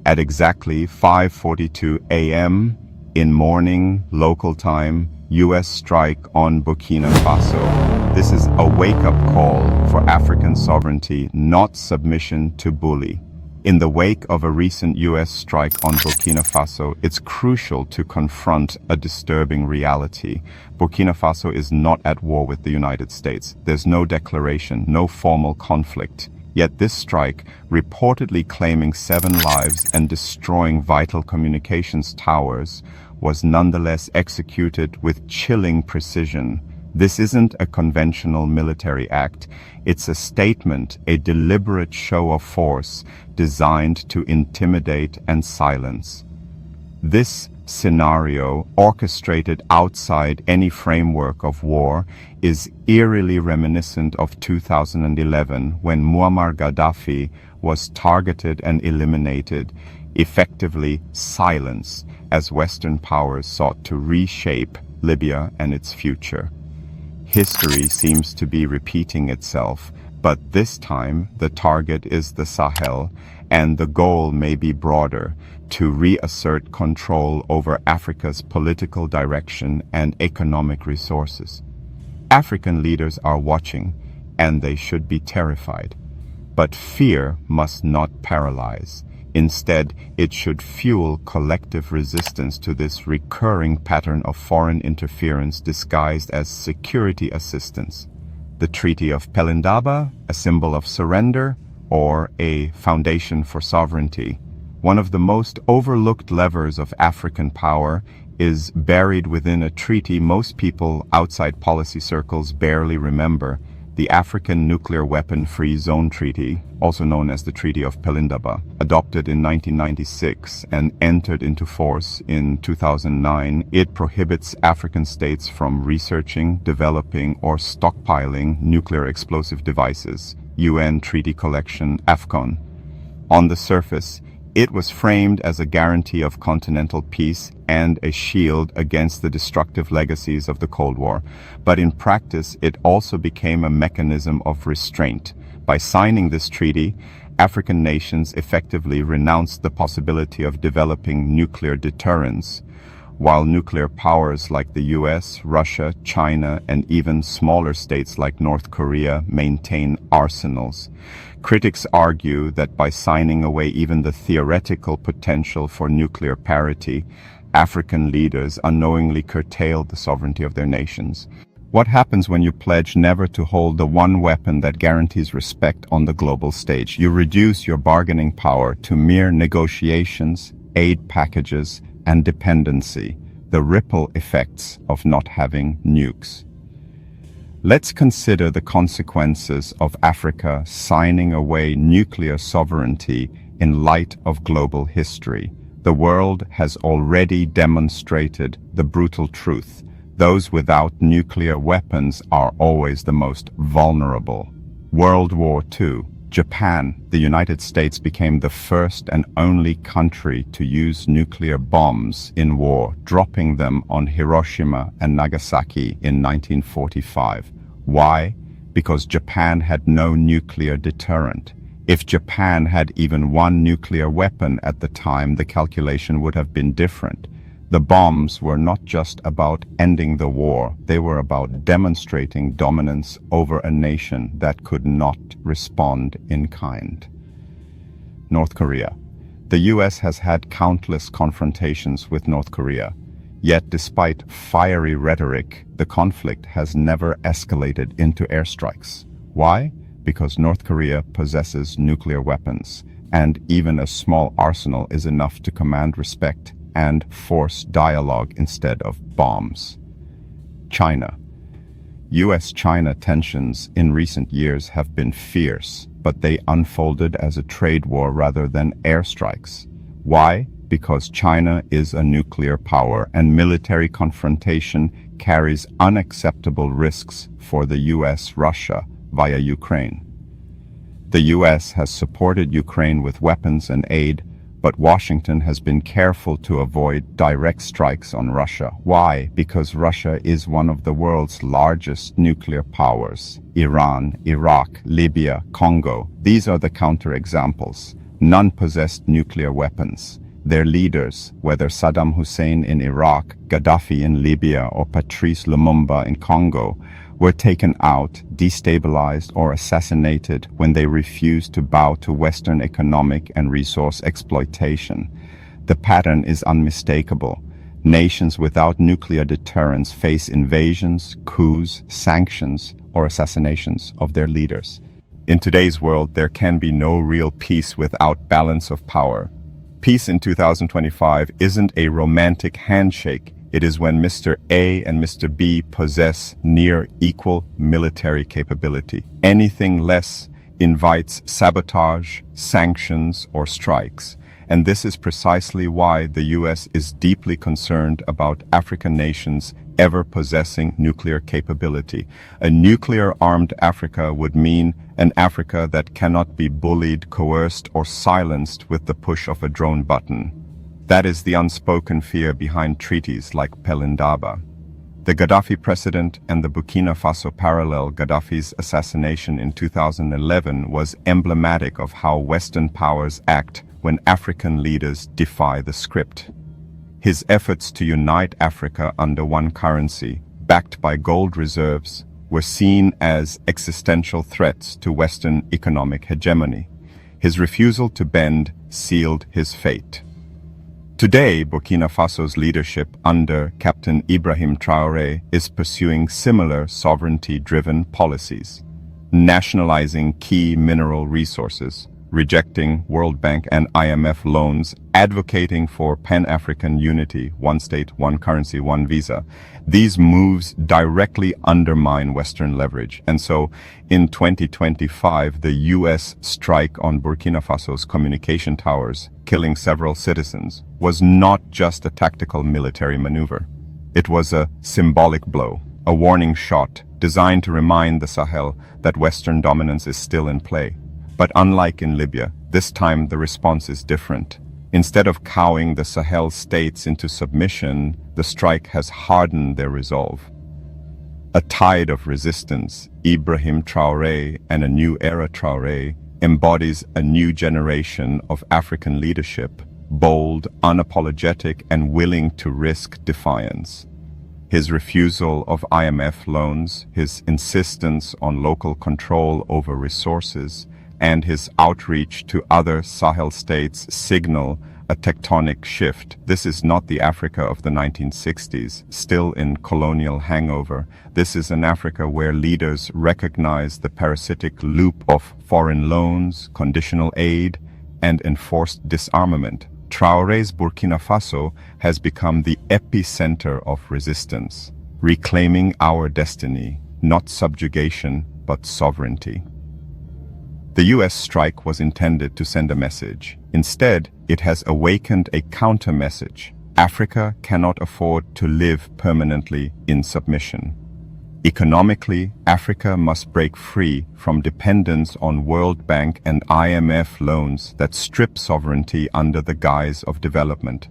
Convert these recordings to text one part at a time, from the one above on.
At exactly 5:42 a.m. in morning local time, U.S. strike on Burkina Faso. This is a wake-up call for African sovereignty, not submission to bully. In the wake of a recent U.S. strike on Burkina Faso, it's crucial to confront a disturbing reality. Burkina Faso is not at war with the United States. There's no declaration, no formal conflict. Yet this strike, reportedly claiming 7 lives and destroying vital communications towers, was nonetheless executed with chilling precision. This isn't a conventional military act. It's a statement, a deliberate show of force designed to intimidate and silence. This scenario, orchestrated outside any framework of war, is eerily reminiscent of 2011 when Muammar Gaddafi was targeted and eliminated, effectively silenced, as Western powers sought to reshape Libya and its future. History seems to be repeating itself, but this time the target is the Sahel, and the goal may be broader, to reassert control over Africa's political direction and economic resources. African leaders are watching, and they should be terrified. But fear must not paralyze. Instead, it should fuel collective resistance to this recurring pattern of foreign interference disguised as security assistance. The Treaty of Pelindaba, a symbol of surrender, or a foundation for sovereignty. One of the most overlooked levers of African power is buried within a treaty most people outside policy circles barely remember, the African Nuclear Weapon-Free Zone Treaty, also known as the Treaty of Pelindaba, adopted in 1996 and entered into force in 2009. It prohibits African states from researching, developing, or stockpiling nuclear explosive devices. UN Treaty Collection, AFCON. On the surface, it was framed as a guarantee of continental peace and a shield against the destructive legacies of the Cold War. But in practice, it also became a mechanism of restraint. By signing this treaty, African nations effectively renounced the possibility of developing nuclear deterrence, while nuclear powers like the US, Russia, China, and even smaller states like North Korea maintain arsenals. Critics argue that by signing away even the theoretical potential for nuclear parity, African leaders unknowingly curtailed the sovereignty of their nations. What happens when you pledge never to hold the one weapon that guarantees respect on the global stage? You reduce your bargaining power to mere negotiations, aid packages, and dependency, the ripple effects of not having nukes. Let's consider the consequences of Africa signing away nuclear sovereignty in light of global history. The world has already demonstrated the brutal truth. Those without nuclear weapons are always the most vulnerable. World War II. Japan, the United States, became the first and only country to use nuclear bombs in war, dropping them on Hiroshima and Nagasaki in 1945. Why? Because Japan had no nuclear deterrent. If Japan had even one nuclear weapon at the time, the calculation would have been different. The bombs were not just about ending the war, they were about demonstrating dominance over a nation that could not respond in kind. North Korea. The US has had countless confrontations with North Korea. Yet despite fiery rhetoric, the conflict has never escalated into airstrikes. Why? Because North Korea possesses nuclear weapons, and even a small arsenal is enough to command respect and force dialogue instead of bombs. China. US-China tensions in recent years have been fierce, but they unfolded as a trade war rather than airstrikes. Why? Because China is a nuclear power, and military confrontation carries unacceptable risks for the US-Russia via Ukraine. The US has supported Ukraine with weapons and aid, but Washington has been careful to avoid direct strikes on Russia. Why? Because Russia is one of the world's largest nuclear powers. Iran, Iraq, Libya, Congo, these are the counterexamples. None possessed nuclear weapons. Their leaders, whether Saddam Hussein in Iraq, Gaddafi in Libya, or Patrice Lumumba in Congo, were taken out, destabilized, or assassinated when they refused to bow to Western economic and resource exploitation. The pattern is unmistakable. Nations without nuclear deterrence face invasions, coups, sanctions, or assassinations of their leaders. In today's world, there can be no real peace without balance of power. Peace in 2025 isn't a romantic handshake. It is when Mr. A and Mr. B possess near equal military capability. Anything less invites sabotage, sanctions, or strikes. And this is precisely why the US is deeply concerned about African nations ever possessing nuclear capability. A nuclear-armed Africa would mean an Africa that cannot be bullied, coerced, or silenced with the push of a drone button. That is the unspoken fear behind treaties like Pelindaba. The Gaddafi precedent and the Burkina Faso parallel. Gaddafi's assassination in 2011 was emblematic of how Western powers act when African leaders defy the script. His efforts to unite Africa under one currency, backed by gold reserves, were seen as existential threats to Western economic hegemony. His refusal to bend sealed his fate. Today, Burkina Faso's leadership under Captain Ibrahim Traoré is pursuing similar sovereignty-driven policies, nationalizing key mineral resources, rejecting World Bank and IMF loans, advocating for Pan-African unity, one state, one currency, one visa. These moves directly undermine Western leverage. And so, in 2025, the US strike on Burkina Faso's communication towers, killing several citizens, was not just a tactical military maneuver. It was a symbolic blow, a warning shot designed to remind the Sahel that Western dominance is still in play. But unlike in Libya, this time the response is different. Instead of cowing the Sahel states into submission, the strike has hardened their resolve. A tide of resistance, Ibrahim Traoré and a new era Traoré, embodies a new generation of African leadership, bold, unapologetic, and willing to risk defiance. His refusal of IMF loans, his insistence on local control over resources, and his outreach to other Sahel states signal a tectonic shift. This is not the Africa of the 1960s, still in colonial hangover. This is an Africa where leaders recognize the parasitic loop of foreign loans, conditional aid, and enforced disarmament. Traoré's Burkina Faso has become the epicenter of resistance, reclaiming our destiny, not subjugation, but sovereignty. The US strike was intended to send a message. Instead, it has awakened a counter-message. Africa cannot afford to live permanently in submission. Economically, Africa must break free from dependence on World Bank and IMF loans that strip sovereignty under the guise of development.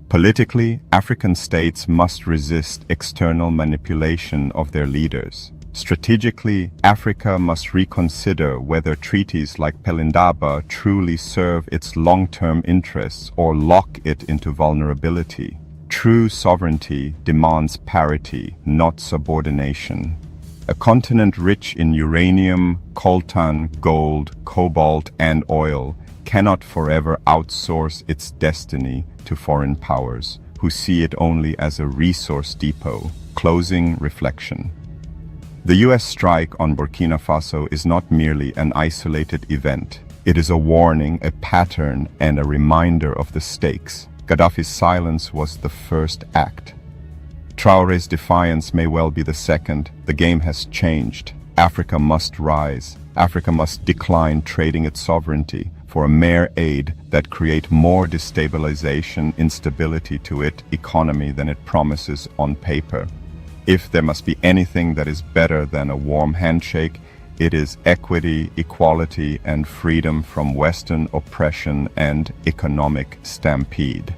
Politically, African states must resist external manipulation of their leaders. Strategically, Africa must reconsider whether treaties like Pelindaba truly serve its long-term interests or lock it into vulnerability. True sovereignty demands parity, not subordination. A continent rich in uranium, coltan, gold, cobalt, and oil cannot forever outsource its destiny to foreign powers, who see it only as a resource depot. Closing reflection. The US strike on Burkina Faso is not merely an isolated event. It is a warning, a pattern, and a reminder of the stakes. Gaddafi's silence was the first act. Traoré's defiance may well be the second. The game has changed. Africa must rise. Africa must decline trading its sovereignty for a mere aid that create more destabilization, instability to its economy than it promises on paper. If there must be anything that is better than a warm handshake, it is equity, equality, and freedom from Western oppression and economic stampede.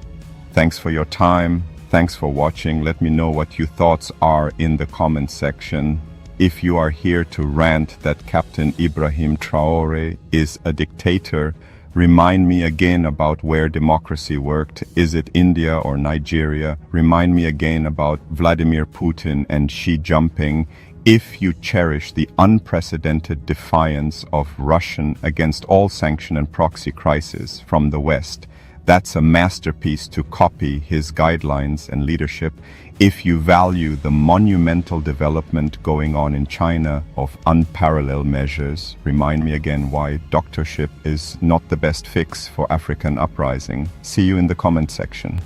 Thanks for your time. Thanks for watching. Let me know what your thoughts are in the comment section. If you are here to rant that Captain Ibrahim Traoré is a dictator, Remind me again about where democracy worked. Is it India or Nigeria? Remind me again about Vladimir Putin and Xi Jinping. If you cherish the unprecedented defiance of Russian against all sanction and proxy crisis from the West, that's a masterpiece to copy his guidelines and leadership. If you value the monumental development going on in China of unparalleled measures, remind me again why doctorship is not the best fix for African uprising. See you in the comment section.